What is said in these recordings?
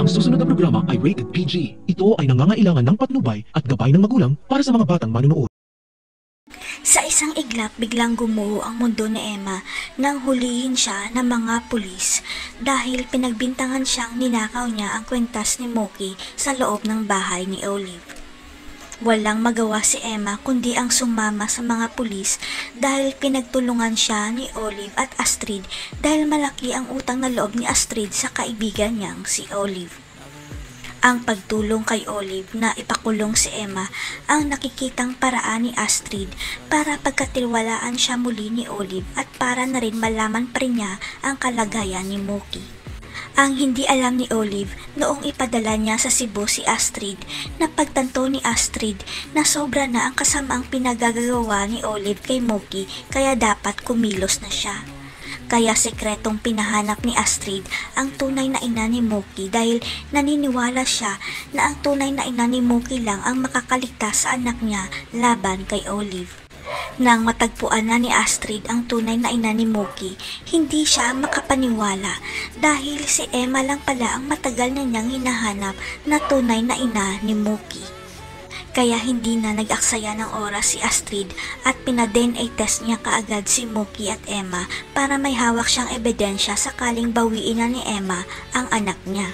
Ang susunod na programa ay rated PG. Ito ay nangangailangan ng patnubay at gabay ng magulang para sa mga batang manunood. Sa isang iglap, biglang gumuho ang mundo ni Emma nang hulihin siya ng mga pulis dahil pinagbintangan siyang ninakaw niya ang kwentas ni Mookie sa loob ng bahay ni Olive. Walang magawa si Emma kundi ang sumama sa mga pulis dahil pinagtulungan siya ni Olive at Astrid dahil malaki ang utang na loob ni Astrid sa kaibigan niyang si Olive. Ang pagtulong kay Olive na ipakulong si Emma ang nakikitang paraan ni Astrid para pagkatiwalaan siya muli ni Olive at para na rin malaman pa rin niya ang kalagayan ni Mookie. Ang hindi alam ni Olive noong ipadala niya sa Cebu si Astrid na pagtanto ni Astrid na sobra na ang kasamaang pinagagawa ni Olive kay Mookie kaya dapat kumilos na siya. Kaya sekretong pinahanap ni Astrid ang tunay na ina ni Mookie dahil naniniwala siya na ang tunay na ina ni Mookie lang ang makakaligtas sa anak niya laban kay Olive. Nang matagpuan na ni Astrid ang tunay na ina ni Mookie, hindi siya makapaniwala dahil si Emma lang pala ang matagal na niyang hinahanap na tunay na ina ni Mookie. Kaya hindi na nag-aksaya ng oras si Astrid at pina-DNA test niya kaagad si Mookie at Emma para may hawak siyang ebidensya sakaling bawiin na ni Emma ang anak niya.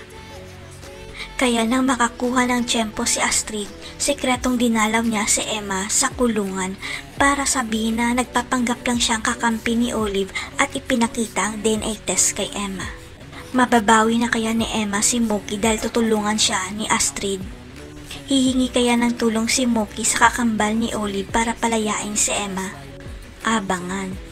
Kaya nang makakuha ng tiyempo si Astrid, sekretong dinalaw niya si Emma sa kulungan para sabihin na nagpapanggap lang siyang kakampi ni Olive at ipinakita ang DNA test kay Emma. Mababawi na kaya ni Emma si Mookie dahil tutulungan siya ni Astrid? Hihingi kaya ng tulong si Mookie sa kakambal ni Olive para palayain si Emma? Abangan.